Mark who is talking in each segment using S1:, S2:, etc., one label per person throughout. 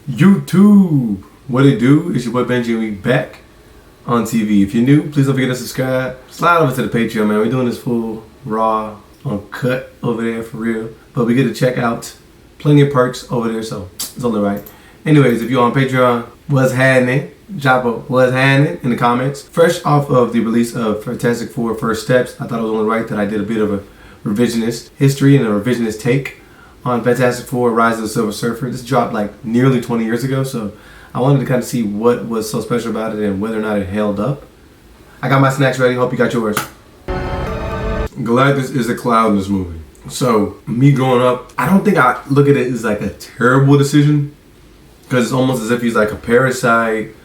S1: YouTube, what it do? It's your boy Benji and we back on TV. If you're new, please don't forget to subscribe. Slide over to the Patreon, man. We're doing this full, raw, uncut over there for real. But we get to check out plenty of perks over there, so it's only right. Anyways, if you're on Patreon, what's happening? Drop a what's happening in the comments. Fresh off of the release of Fantastic Four First Steps, I thought it was only right that I did a bit of a revisionist history and a revisionist take on Fantastic Four Rise of the Silver Surfer. This dropped like nearly 20 years ago, so I wanted to kind of see what was so special about it and whether or not it held up. I got my snacks ready. Hope you got yours. Galactus is a cloud in this movie. So me growing up, I don't think I look at it as like a terrible decision, because it's almost as if he's like a parasite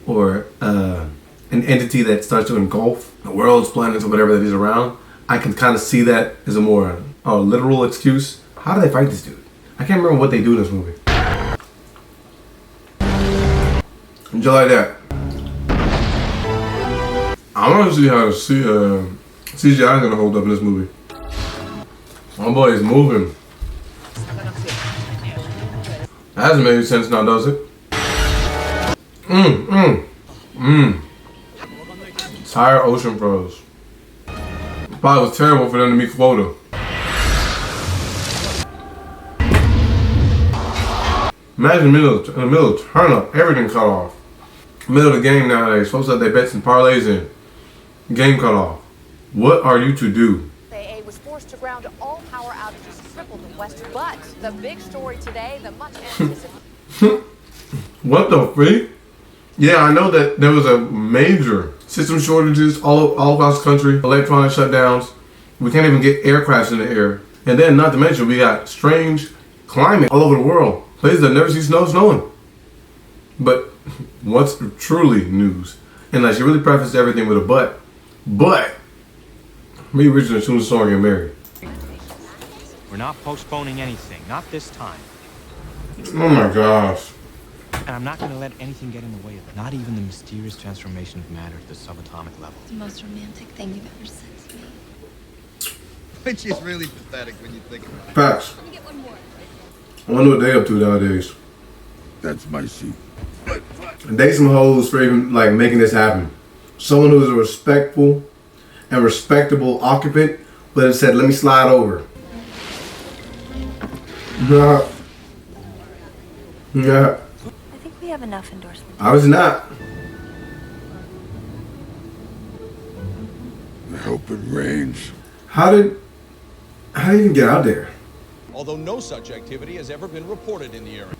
S1: or an entity that starts to engulf the world's planets or whatever that he's around. I can kind of see that as a more literal excuse. How do they fight this dude? I can't remember what they do in this movie. Enjoy like that. I want to see how CGI is going to hold up in this movie. My boy is moving. That hasn't made any sense now, does it? Entire ocean froze. Probably was terrible for them to meet quota. Imagine in the middle of turn up, everything cut off. Middle of the game nowadays, folks have their bets and parlays in. Game cut off. What are you to do?
S2: AA was forced to ground all power outages tripled in West, but the big story today, the much anticipated.
S1: What the freak? Yeah, I know that there was a major system shortages all across the country, electronic shutdowns. We can't even get aircrafts in the air. And then not to mention we got strange climate all over the world. Places that never see snow snowing. But what's truly news? And like she really prefaced everything with a but. But me, Richard, and Susan Storm get married.
S3: We're not postponing anything, not this time.
S1: Oh my gosh.
S3: And I'm not going to let anything get in the way of it. Not even the mysterious transformation of matter to the subatomic level.
S4: The most romantic thing you've ever said to me.
S5: Which is really pathetic when you think about it.
S1: Facts.
S4: Let me get one more.
S1: I wonder what they up to nowadays.
S5: That's my seat.
S1: And they some hoes for even like making this happen. Someone who's a respectful and respectable occupant, but it said, let me slide over. Yeah.
S4: I think we have enough endorsements.
S1: I was not.
S5: I hope it rains.
S1: How did you even get out there?
S6: Although no such activity has ever been reported in the area.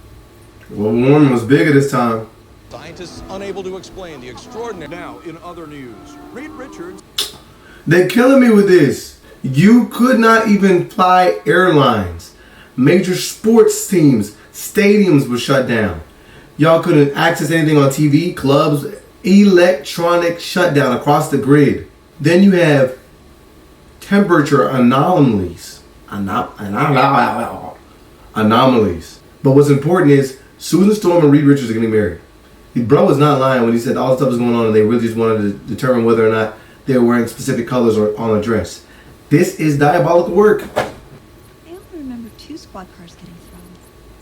S1: Well, warming was bigger this time.
S6: Scientists unable to explain the extraordinary. Now, in other news, Reed Richards.
S1: They're killing me with this. You could not even fly airlines. Major sports teams, stadiums were shut down. Y'all couldn't access anything on TV, clubs, electronic shutdown across the grid. Then you have temperature anomalies. Anomalies. But what's important is Susan Storm and Reed Richards are getting married. The bro was not lying when he said all the stuff was going on and they really just wanted to determine whether or not they were wearing specific colors or on a dress. This is diabolical work.
S4: I only remember 2 squad cars getting thrown.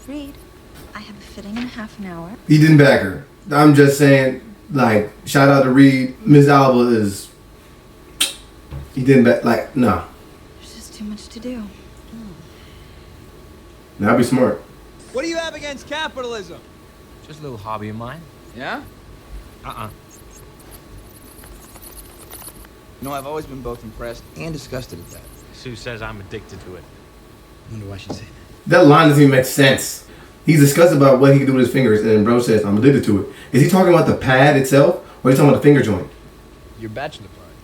S4: Reed, I have a fitting in half an hour.
S1: He didn't back her. I'm just saying, like, shout out to Reed. Miss Alba is... He didn't back... Like, no.
S4: There's just too much to do.
S1: Now be smart.
S6: What do you have against capitalism?
S3: Just a little hobby of mine.
S6: Yeah?
S5: No, I've always been both impressed and disgusted at that.
S3: Sue says I'm addicted to it.
S5: I wonder why she'd say that.
S1: That line doesn't even make sense. He's discussed about what he can do with his fingers, and bro says, I'm addicted to it. Is he talking about the pad itself, or is he talking about the finger joint?
S6: Your bachelor party.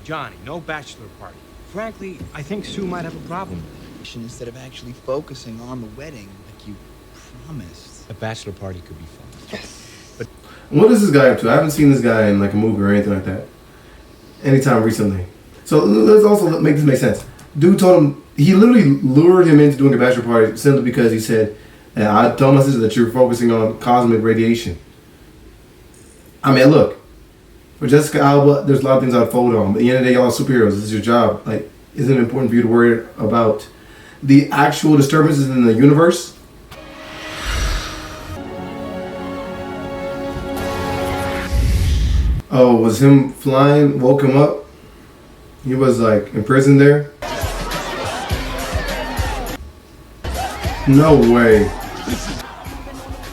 S3: Johnny, no bachelor party. Frankly, I think Sue might have a problem.
S5: Instead of actually focusing on the wedding like you promised.
S3: A bachelor party could be fun. But
S1: What is this guy up to? I haven't seen this guy in like a movie or anything like that anytime recently. So let's also make this make sense. Dude told him, he literally lured him into doing a bachelor party simply because he said, I told my sister that you're focusing on cosmic radiation. I mean, look, for Jessica Alba, there's a lot of things I'd fold on. But at the end of the day, y'all are superheroes. This is your job. Like, isn't it important for you to worry about the actual disturbances in the universe? Oh, was him flying woke him up? He was like imprisoned there? No way.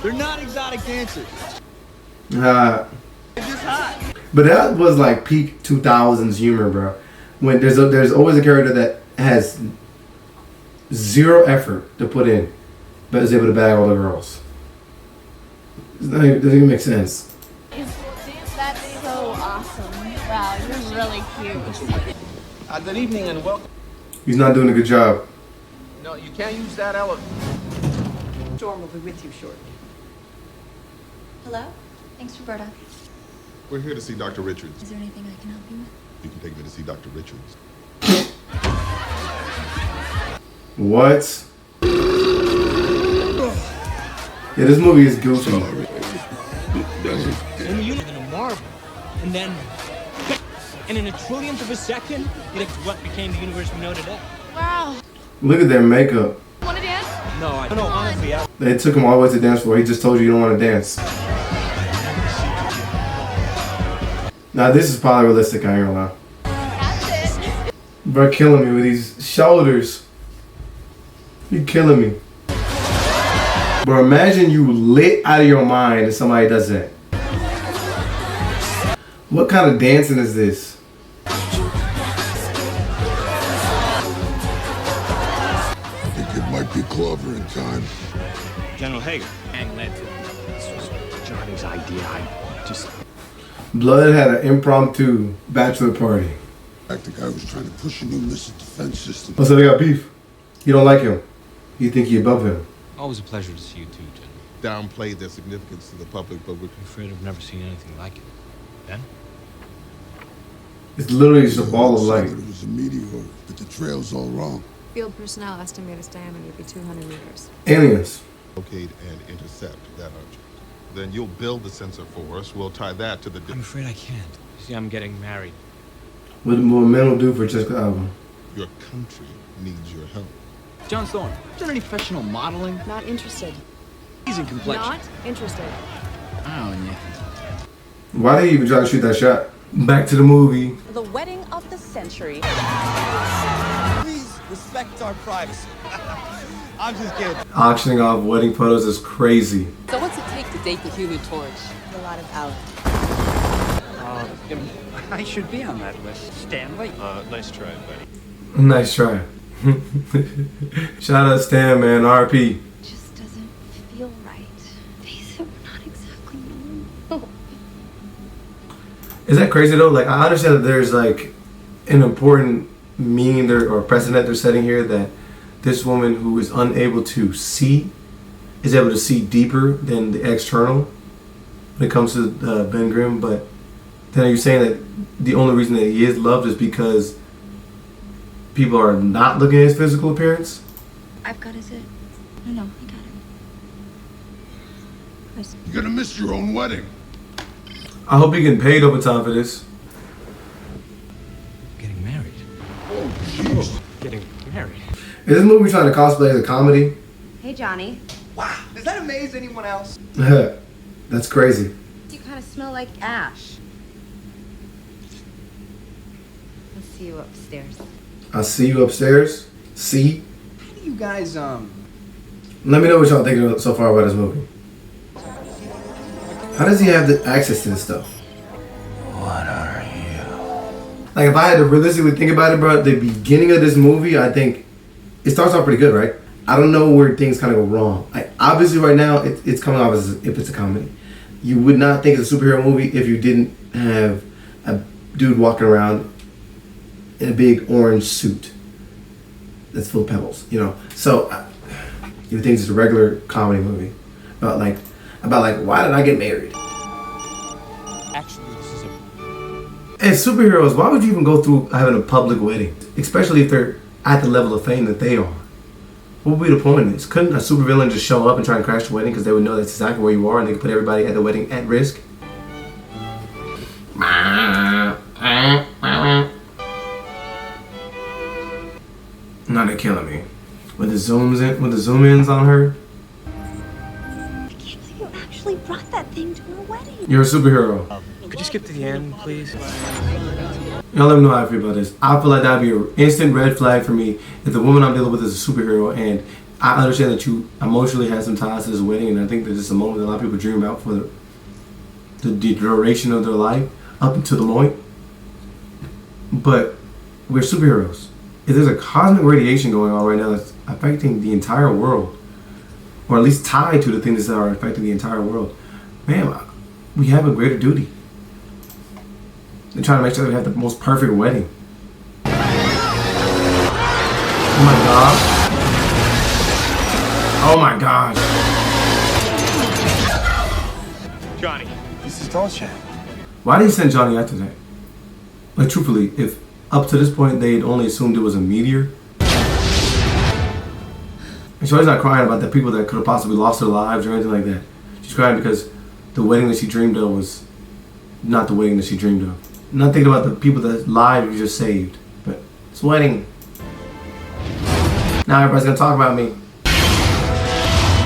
S5: They're not exotic dancers.
S1: They're
S5: just hot.
S1: But that was like peak 2000s humor, bro. When there's always a character that has zero effort to put in, but is able to bag all the girls. It doesn't even make sense.
S7: That's so awesome. Wow, you're really cute.
S6: Good evening and welcome.
S1: He's not doing a good job.
S6: No, you can't use that elevator.
S8: Storm will be with you shortly.
S4: Hello? Thanks, Roberta.
S9: We're here to see Dr. Richards.
S4: Is there anything I can help you with?
S9: You can take me to see Dr. Richards.
S1: What? Yeah, this movie is goofy.
S3: And you live in a marvel. And then, and in a trillionth of a second, it's what became the universe we know today.
S7: Wow.
S1: Look at their makeup.
S7: Want to dance?
S3: No, I don't know, honestly.
S1: They took him all the way to the dance floor. He just told you don't want to dance. Now this is probably realistic, I ain't gonna lie.
S7: That's it.
S1: Bro, killing me with these shoulders. You killing me. Bro, imagine you lit out of your mind if somebody does that. What kind of dancing is this?
S9: I think it might be Clover in time.
S3: General Hager. And led to this was Johnny's idea. I just...
S1: Blood had an impromptu bachelor party.
S9: Like the guy was trying to push a new missile defense system.
S1: Oh, so they got beef. You don't like him. You think you above him.
S3: Always a pleasure to see you too, General.
S9: Downplayed their significance to the public, but we're
S3: I'm afraid I've never seen anything like it. Ben?
S1: It's literally just a ball of light.
S9: It was a meteor, but the trail's all wrong.
S2: Field personnel estimate its diameter to be 200 meters.
S1: Aliens.
S9: Locate and intercept that object. Then you'll build the sensor for us. We'll tie that to the...
S3: I'm afraid I can't. You see, I'm getting married.
S1: What will men will do for Jessica Alba?
S9: Your country needs your help.
S5: John Thorne, done any professional modeling?
S2: Not interested.
S5: Amazing complexion.
S2: Not interested.
S5: Oh, yeah.
S1: Why did he even try to shoot that shot? Back to the movie.
S2: The wedding of the century.
S5: Please respect our privacy. I'm just kidding.
S1: Auctioning off wedding photos is crazy.
S8: So what's it take to date the Human Torch?
S2: A lot of out.
S10: I should be on that list. Stanley?
S6: Nice try, buddy.
S1: Nice try. Shout out Stan, man. RP.
S4: Just doesn't feel right. Face it, we're not exactly normal.
S1: Is that crazy though? Like, I understand that there's like an important meaning there or precedent they're setting here that this woman who is unable to see is able to see deeper than the external when it comes to Ben Grimm. But then are you saying that the only reason that he is loved is because people are not looking at his physical appearance?
S4: I've got his it. No, I got it.
S9: You're gonna miss your own wedding.
S1: I hope you're getting paid overtime for this.
S3: Getting married.
S9: Oh, jeez.
S3: Getting married.
S1: Is this movie trying to cosplay as a comedy?
S8: Hey, Johnny.
S5: Wow, does that amaze anyone else?
S1: That's crazy.
S8: You kind of smell like ash. I'll see you upstairs.
S1: I'll see you upstairs. See?
S5: How do you guys,
S1: Let me know what y'all think so far about this movie. How does he have the access to this stuff?
S3: What are you?
S1: Like, if I had to realistically think about it, bro, the beginning of this movie, I think it starts off pretty good, right? I don't know where things kind of go wrong. Like, obviously, right now, it's coming off as if it's a comedy. You would not think it's a superhero movie if you didn't have a dude walking around in a big orange suit that's full of pebbles, you know? So, you would think it's a regular comedy movie about like, why did I get married?
S3: Actually, this is a...
S1: As superheroes, why would you even go through having a public wedding? Especially if they're at the level of fame that they are. What would be the point of this? Couldn't a supervillain just show up and try and crash the wedding because they would know that's exactly where you are and they could put everybody at the wedding at risk? No, they're killing me. With the zoom ins on her.
S4: I can't believe you actually actually brought that thing to her wedding.
S1: You're a superhero.
S3: Could you skip to the end, please?
S1: Y'all let me know how I feel about this. I feel like that'd be an instant red flag for me if the woman I'm dealing with is a superhero, and I understand that you emotionally had some ties to this wedding, and I think that this is a moment that a lot of people dream about for the duration of their life up until the moment. But we're superheroes. If there's a cosmic radiation going on right now that's affecting the entire world, or at least tied to the things that are affecting the entire world, man, we have a greater duty. They're trying to make sure that we have the most perfect wedding. Oh my god. Oh my gosh.
S3: Johnny, this is Dolce.
S1: Why did he send Johnny after that? Like, truthfully, if up to this point they'd only assumed it was a meteor. And Shorty's not crying about the people that could have possibly lost their lives or anything like that. She's crying because the wedding that she dreamed of was not the wedding that she dreamed of. Not thinking about the people that lives you just saved. But it's a wedding. Now everybody's gonna talk about me.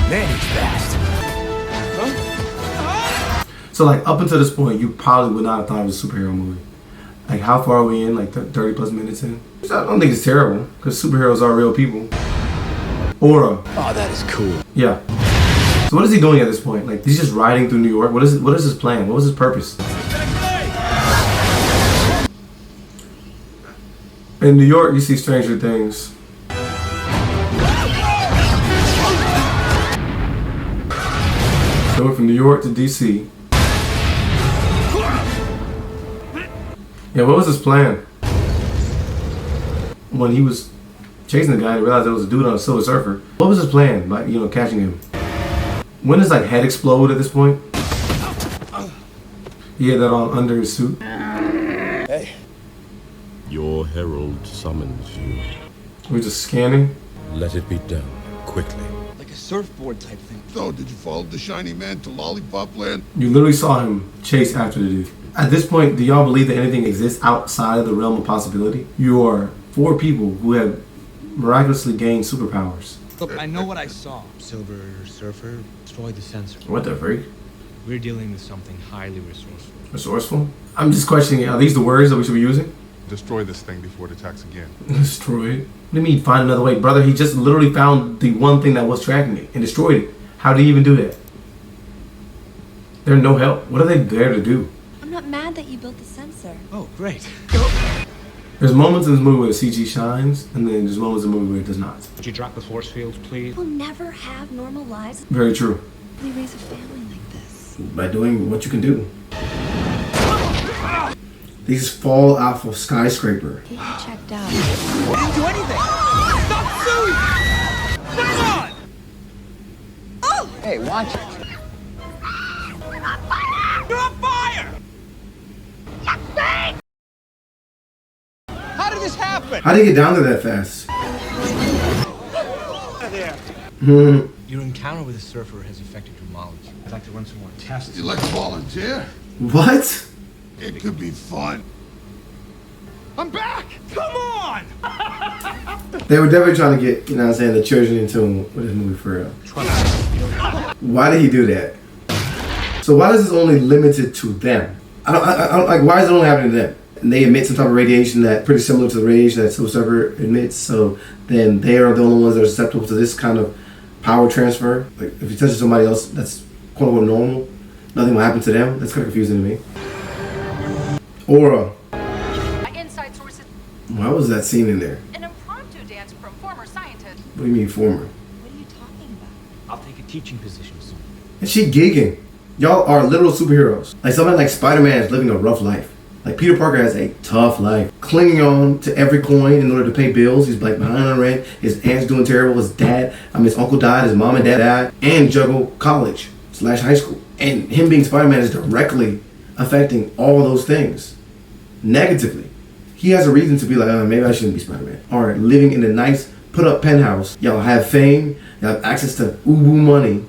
S3: Man, he's fast.
S1: So like up until this point, you probably would not have thought it was a superhero movie. Like how far are we in? Like 30 plus minutes in? I don't think it's terrible because superheroes are real people. Aura.
S3: Oh, that is cool.
S1: Yeah. So what is he doing at this point? Like he's just riding through New York. What is his plan? What was his purpose? In New York, you see stranger things. Going from New York to DC. Yeah, what was his plan? When he was chasing the guy and realized there was a dude on a Silver Surfer. What was his plan by, catching him? When does like head explode at this point? He had that on under his suit.
S3: Hey.
S11: Your herald summons you.
S1: We're just scanning.
S11: Let it be done quickly.
S5: Like a surfboard type thing.
S9: So, did you follow the shiny man to Lollipop Land?
S1: You literally saw him chase after the dude. At this point, do y'all believe that anything exists outside of the realm of possibility? You are 4 people who have miraculously gained superpowers.
S5: Look, I know what I saw. Silver Surfer destroyed the sensor.
S1: What the freak?
S3: We're dealing with something highly resourceful.
S1: Resourceful? I'm just questioning, are these the words that we should be using?
S9: Destroy this thing before it attacks again.
S1: Destroy it? What do you mean find another way? Brother, he just literally found the one thing that was tracking it and destroyed it. How did he even do that? They're no help. What are they there to do?
S4: I'm not mad that you built the sensor.
S3: Oh, great.
S1: There's moments in this movie where the CG shines, and then there's moments in the movie where it does not.
S3: Would you drop the force field, please?
S4: We'll never have normal lives.
S1: Very true.
S4: We raise a family like this.
S1: By doing what you can do. These fall off of skyscraper.
S4: Get you checked out.
S5: We didn't do anything. Stop suing! Come on! Oh! Hey, watch it. You're on fire! How did this happen?
S1: How did he get down there that fast?
S3: There. Your encounter with a surfer has affected your knowledge. I'd like to run some more tests.
S9: You like to volunteer?
S1: What?
S9: It could be fun.
S3: I'm back! Come on!
S1: They were definitely trying to get, the children in tune with this movie for real. Why did he do that? So why is this only limited to them? I don't like, why is it only happening to them? And they emit some type of radiation that's pretty similar to the radiation that Silver Surfer emits, so then they are the only ones that are susceptible to this kind of power transfer. Like if you touch somebody else that's quote unquote normal, nothing will happen to them. That's kind of confusing to me. Aura.
S2: Inside sources.
S1: Why was that scene in there?
S2: An impromptu dance from former scientist.
S1: What do you mean former?
S4: What are you talking about?
S3: I'll take a teaching position soon.
S1: And she gigging. Y'all are literal superheroes. Like somebody like Spider-Man is living a rough life. Like Peter Parker has a tough life. Clinging on to every coin in order to pay bills. He's like behind on rent. His aunt's doing terrible. His uncle died. His mom and dad died. And juggle college/high school. And him being Spider-Man is directly affecting all those things. Negatively. He has a reason to be like, maybe I shouldn't be Spider-Man. Or living in a nice put-up penthouse. Y'all have fame. Y'all have access to ubu money.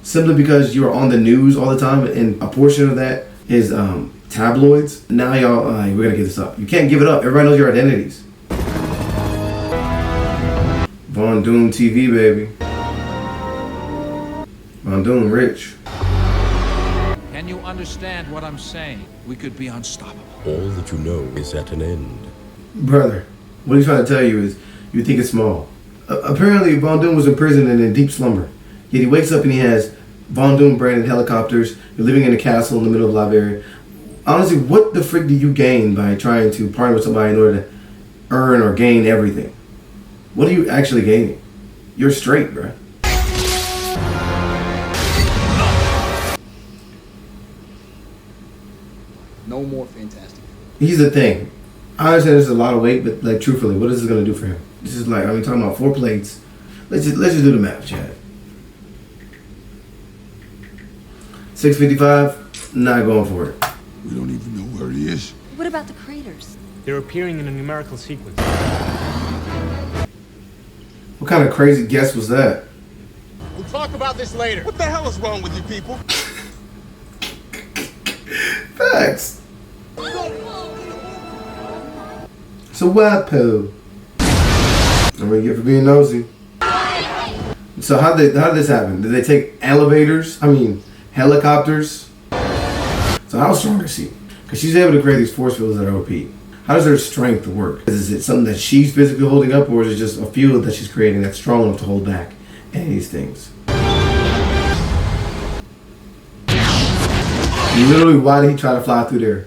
S1: Simply because you're on the news all the time, and a portion of that is tabloids. Now y'all, we're gonna give this up. You can't give it up. Everybody knows your identities. Von Doom TV, baby. Von Doom rich.
S6: Can you understand what I'm saying? We could be unstoppable.
S11: All that you know is at an end.
S1: Brother, what he's trying to tell you is you think it's small. Apparently, Von Doom was in prison and in deep slumber. Yet he wakes up and he has Von Doom branded helicopters. You're living in a castle in the middle of Liberia. Honestly, what the frick do you gain by trying to partner with somebody in order to earn or gain everything? What are you actually gaining? You're straight, bro.
S12: No more Fantastic.
S1: Here's the thing. I understand there's a lot of weight, but like truthfully, what is this gonna do for him? This is like, I mean, talking about 4 plates. Let's just do the math, Chad. 655, not going for it.
S13: We don't even know where he is.
S4: What about the craters?
S3: They're appearing in a numerical sequence.
S1: What kind of crazy guess was that?
S9: We'll talk about this later. What the hell is wrong with you people?
S1: Facts. So what, Pooh? I'm gonna get for being nosy. So how did this happen? Did they take elevators? I mean, helicopters? So how strong is she? Because she's able to create these force fields that are OP. How does her strength work? Is it something that she's physically holding up, or is it just a field that she's creating that's strong enough to hold back any of these things? Literally, why did he try to fly through there?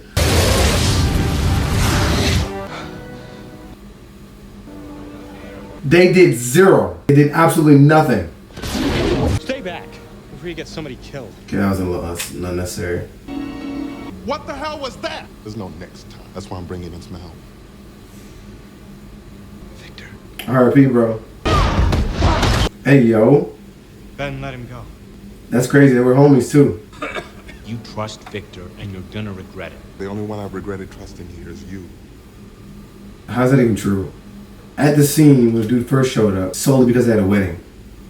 S1: They did zero. They did absolutely nothing.
S3: Stay back before you get somebody killed.
S1: Okay, that was a little unnecessary.
S9: What the hell was that? There's no next time. That's why I'm bringing in some help.
S6: Victor.
S1: RP, bro. Hey, yo.
S3: Ben, let him go.
S1: That's crazy. They were homies, too.
S3: You trust Victor, and you're gonna regret it.
S9: The only one I've regretted trusting here is you.
S1: How's that even true? At the scene when the dude first showed up, solely because they had a wedding,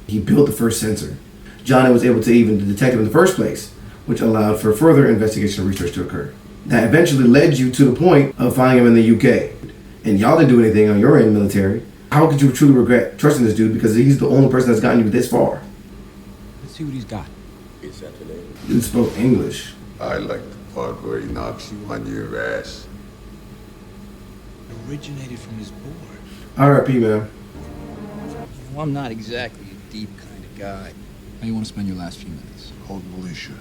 S1: he built the first sensor. Johnny was able to even detect him in the first place, which allowed for further investigation and research to occur. That eventually led you to the point of finding him in the UK. And y'all didn't do anything on your end, military. How could you truly regret trusting this dude because he's the only person that's gotten you this far?
S6: Let's see what he's got.
S11: Is at an end.
S1: Dude spoke English.
S13: I like the part where he knocks you on your ass.
S6: Originated from his board.
S1: RIP, man.
S12: Well, I'm not exactly a deep kind of guy. How do you want to spend your last few minutes?
S13: Hold militia.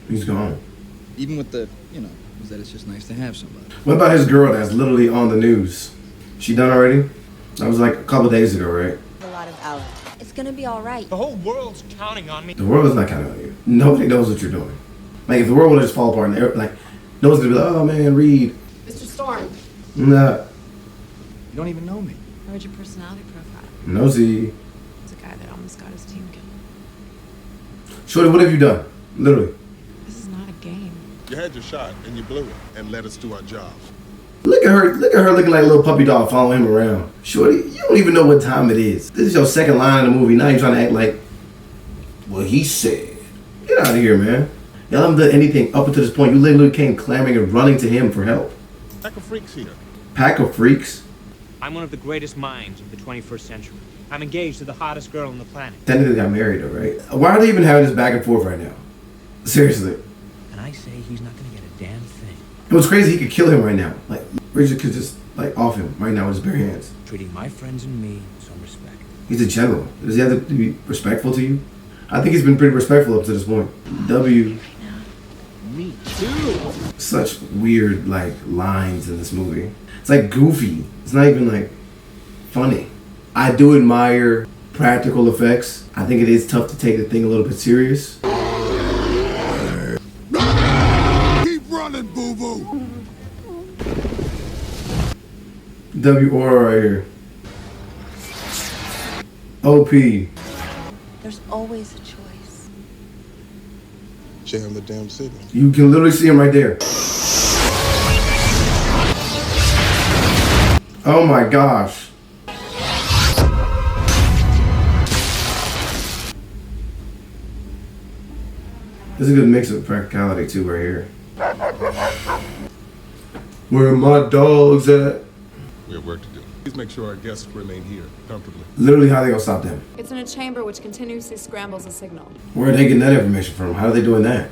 S1: He's gone.
S12: Even with the, is that it's just nice to have somebody.
S1: What about his girl that's literally on the news? She done already? That was like a couple days ago, right?
S4: A lot of Alba. It's gonna be all right.
S3: The whole world's counting on me.
S1: The world is not counting on you. Nobody knows what you're doing. Like, if the world would just fall apart, and like, no one's gonna be like, oh man, Reed.
S7: Mr. Storm.
S1: Nah.
S12: You don't even know me.
S7: I read your personality profile.
S1: Nosy.
S7: It's a guy that almost got his team killed.
S1: Shorty, what have you done? Literally.
S7: This is not a game.
S9: You had your shot and you blew it and let us do our job.
S1: Look at her looking like a little puppy dog following him around. Shorty, you don't even know what time it is. This is your second line in the movie. Now you're trying to act like, well, he said. Get out of here, man. Y'all haven't done anything up until this point. You literally came clamoring and running to him for help.
S9: Pack of freaks here.
S1: Pack of freaks?
S3: I'm one of the greatest minds of the 21st century. I'm engaged to the hottest girl on the planet.
S1: Technically got married, though, right? Why are they even having this back and forth right now? Seriously.
S3: And I say he's not gonna get a damn thing.
S1: It was crazy. He could kill him right now. Like, Richard could just, like, off him right now with his bare hands.
S3: Treating my friends and me with some respect.
S1: He's a general. Does he have to be respectful to you? I think he's been pretty respectful up to this point. W.
S3: Me too.
S1: Such weird, like, lines in this movie. It's like goofy. It's not even, like, funny. I do admire practical effects. I think it is tough to take the thing a little bit serious.
S13: Keep running, boo-boo!
S1: W or right here. OP.
S4: There's always a choice.
S9: Jam the damn city.
S1: You can literally see him right there. Oh my gosh. This is a good mix of practicality too right here. Where are my dogs at?
S9: We have work to do. Please make sure our guests remain here comfortably.
S1: Literally, how they gonna stop them?
S7: It's in a chamber which continuously scrambles a signal.
S1: Where are they getting that information from? How are they doing that?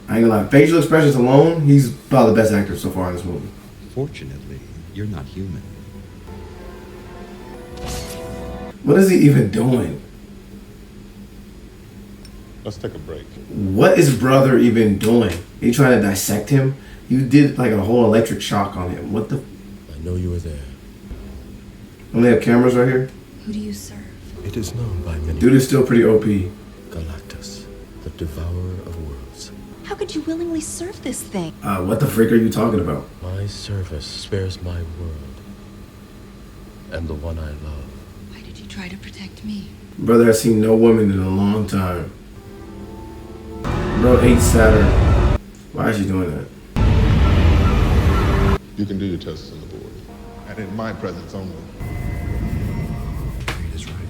S1: I ain't gonna lie. Facial expressions alone, he's probably the best actor so far in this movie.
S14: Fortunately, you're not human.
S1: What is he even doing?
S9: Let's take a break.
S1: What is brother even doing? He trying to dissect him? You did like a whole electric shock on him. What the?
S11: I know you were there.
S1: And they have cameras right here?
S4: Who do you serve?
S11: It is known by many.
S1: Dude is still pretty OP.
S11: Galactus, the devourer of worlds.
S4: How could you willingly serve this thing?
S1: What the freak are you talking about?
S11: My service spares my world and the one I love.
S7: Why did you try to protect me?
S1: Brother has seen no woman in a long time. Bro ate Saturn. Why is she doing that?
S9: You can do your tests on the board. And in my presence only.
S11: Reed is right.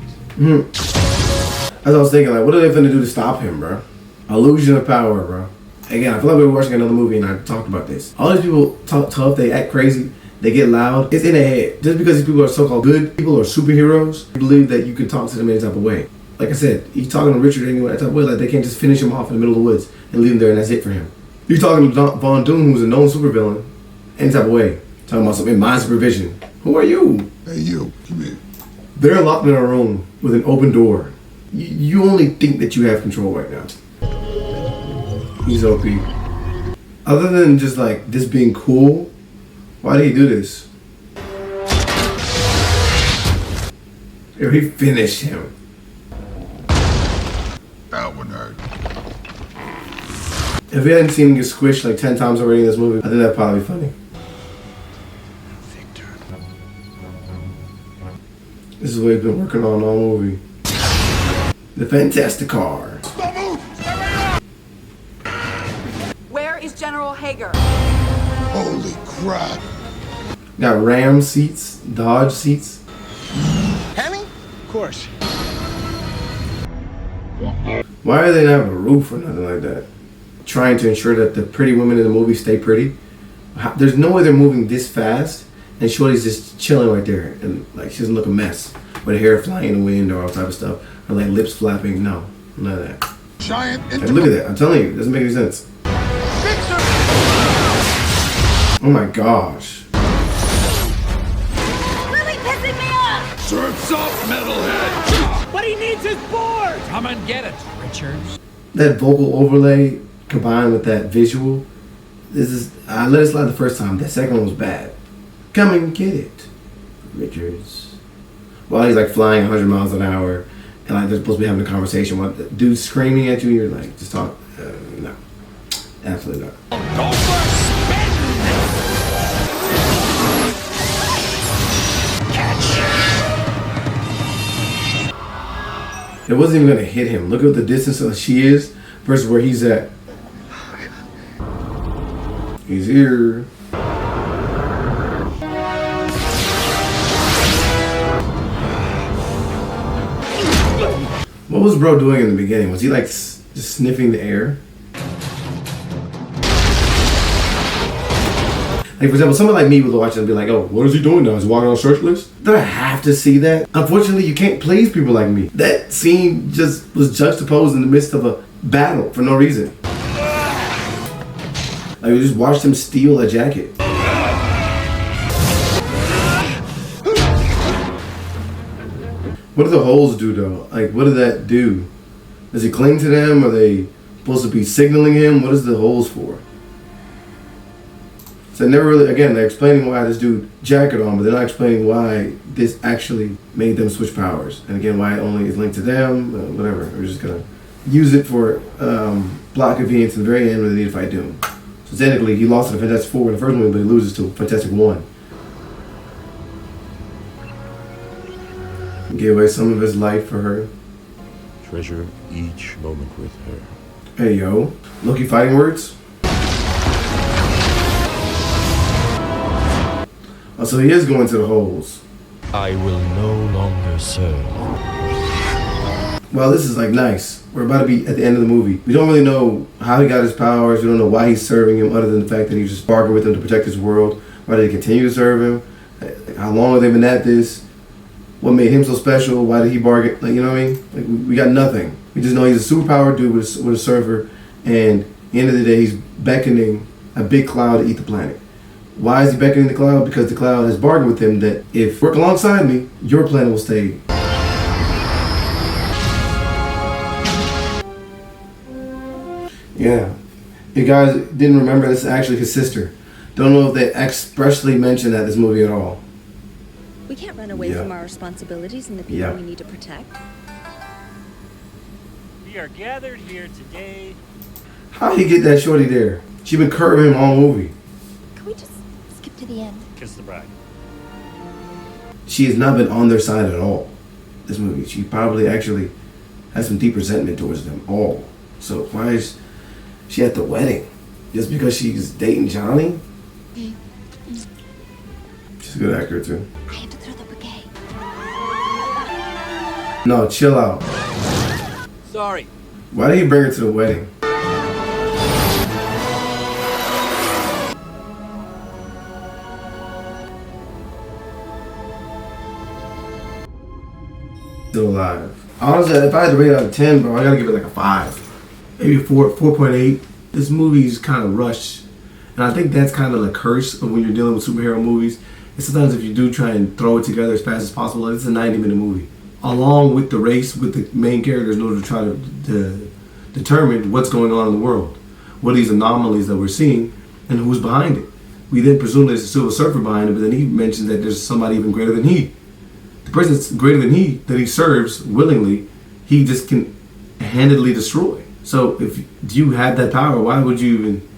S1: As I was thinking, like, what are they finna do to stop him, bro? Illusion of power, bro. Again, I feel like we were watching another movie and I talked about this. All these people talk tough, they act crazy, they get loud. It's in their head. Just because these people are so-called good people or superheroes, you believe that you can talk to them any type of way. Like I said, he's talking to Richard anyway, that type of way, like they can't just finish him off in the middle of the woods and leave him there and that's it for him. You're talking to Von Doom, who's a known supervillain, any type of way. Talking about something in my supervision. Who are you?
S13: Hey, you, come here.
S1: They're locked in a room with an open door. You only think that you have control right now. He's OP. Other than just like this being cool, why did he do this? Yo, he finished him.
S13: That one hurt.
S1: If we hadn't seen him get squished like 10 times already in this movie, I think that'd probably be funny.
S13: Victor.
S1: This is what he's been working on all movie. The Fantastic Car.
S2: Where is General Hager?
S13: Holy crap.
S1: Got Ram seats, Dodge seats.
S5: Hemi? Of course.
S1: Why do they not have a roof or nothing like that? Trying to ensure that the pretty women in the movie stay pretty. There's no way they're moving this fast and Shorty's just chilling right there and like she doesn't look a mess with her hair flying in the wind or all type of stuff or like lips flapping. No, none of that.
S13: Giant.
S1: Like, look at that. I'm telling you, it doesn't make any sense. Oh my gosh.
S5: Really pissing me off!
S13: Surf's up, metalhead.
S5: What he needs is board! Come and get it, Richard.
S1: That vocal overlay combined with that visual, this is, I let it slide the first time. That second one was bad. Come and get it, Richards. While he's like flying 100 miles an hour and like they're supposed to be having a conversation while the dude's screaming at you and you're like, just talk. No, absolutely not.
S5: Go for a spin! Catch!
S1: It wasn't even gonna hit him. Look at the distance that she is versus where he's at. He's here. What was bro doing in the beginning? Was he like just sniffing the air? Like for example, someone like me would watch it and be like, oh, what is he doing now? Is he walking on shirtless? Did I have to see that? Unfortunately, you can't please people like me. That scene just was juxtaposed in the midst of a battle for no reason. Like we just watched him steal a jacket. What do the holes do though? Like what did that do? Does he cling to them? Are they supposed to be signaling him? What is the holes for? So never really, again, they're explaining why this dude jacket on, but they're not explaining why this actually made them switch powers. And again, why it only is linked to them, whatever. We're just gonna use it for plot convenience in the very end when they need to fight Doom. So technically, he lost to the Fantastic Four in the first movie, but he loses to Fantastic One. He gave away some of his life for her.
S11: Treasure each moment with her.
S1: Hey yo, Loki fighting words? Oh, so he is going to the holes.
S11: I will no longer serve.
S1: Well, this is like nice. We're about to be at the end of the movie. We don't really know how he got his powers. We don't know why he's serving him other than the fact that he just bargained with him to protect his world. Why did he continue to serve him? How long have they been at this? What made him so special? Why did he bargain? Like, you know what I mean? Like, we got nothing. We just know he's a superpowered dude with a server, and the end of the day, he's beckoning a big cloud to eat the planet. Why is he beckoning the cloud? Because the cloud has bargained with him that if you work alongside me, your planet will stay. Yeah. If you guys didn't remember, this is actually his sister. Don't know if they expressly mentioned that in this movie at all.
S4: We can't run away from our responsibilities and the people we need to protect.
S3: We are gathered here today.
S1: How'd he get that shorty there? She been curving him all movie.
S4: Can we just skip to the end?
S3: Kiss the bride.
S1: She has not been on their side at all. This movie, she probably actually has some deep resentment towards them all. So why is she at the wedding? Just because she's dating Johnny? She's a good actor too.
S4: I had to throw the bouquet.
S1: No, chill out.
S12: Sorry.
S1: Why did he bring her to the wedding? Still alive. Honestly, if I had to rate it out of 10, bro, I gotta give it like a 5. Maybe 4.8. This movie's kind of rushed. And I think that's kind of the curse of when you're dealing with superhero movies. And sometimes if you do try and throw it together as fast as possible, it's a 90-minute movie. Along with the race with the main characters in order to try to determine what's going on in the world. What are these anomalies that we're seeing and who's behind it. We then presume there's a Silver Surfer behind it, but then he mentions that there's somebody even greater than he. The person that's greater than he, that he serves willingly, he just can handedly destroy. So if you have that power, why would you even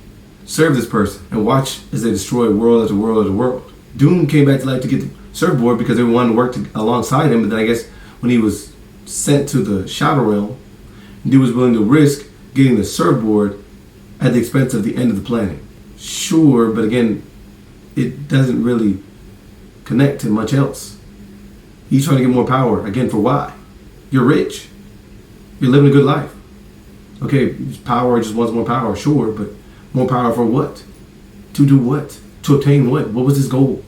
S1: serve this person and watch as they destroy world after world after world? Doom came back to life to get the surfboard because they wanted to work alongside him, but then I guess when he was sent to the Shadow Realm, he was willing to risk getting the surfboard at the expense of the end of the planet. Sure, but again, it doesn't really connect to much else. He's trying to get more power. Again, for why? You're rich. You're living a good life. Okay, power just wants more power, sure, but more power for what? To do what? To obtain what? What was his goal?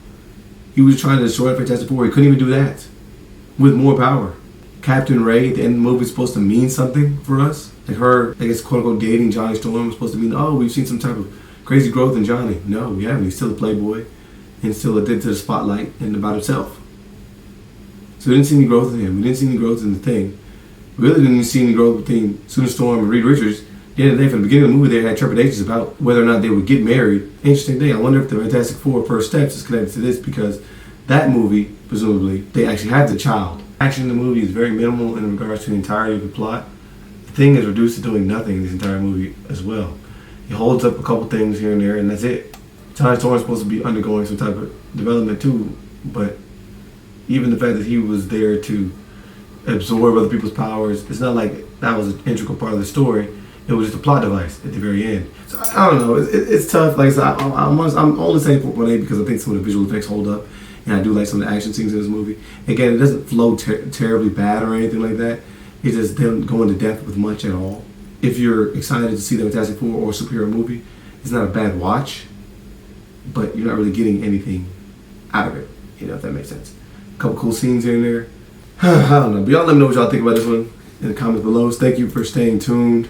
S1: He was trying to destroy Fantastic Four. He couldn't even do that with more power. Captain Ray at the end of the movie is supposed to mean something for us. Like her, I guess, quote unquote, dating Johnny Storm was supposed to mean, oh, we've seen some type of crazy growth in Johnny. No, we haven't. He's still a playboy and still addicted to the spotlight and about himself. So we didn't see any growth in him. We didn't see any growth in the Thing. We really didn't see any growth between Sue Storm and Reed Richards. At the end of the day, from the beginning of the movie, they had trepidations about whether or not they would get married. Interesting thing. I wonder if the Fantastic Four First Steps is connected to this because that movie, presumably, they actually had the child. Action in the movie is very minimal in regards to the entirety of the plot. The Thing is reduced to doing nothing in this entire movie as well. He holds up a couple things here and there, and that's it. Johnny Storm is supposed to be undergoing some type of development too, but even the fact that he was there to absorb other people's powers, it's not like that was an integral part of the story. It was just a plot device at the very end. So I don't know. It's tough. Like I said, I'm only saying 4.8 because I think some of the visual effects hold up, and I do like some of the action scenes in this movie. Again, it doesn't flow terribly bad or anything like that. It just doesn't go into depth with much at all. If you're excited to see the Fantastic Four or a superhero movie, it's not a bad watch, but you're not really getting anything out of it. You know, if that makes sense. A couple cool scenes here and there. I don't know. But y'all let me know what y'all think about this one in the comments below. Thank you for staying tuned.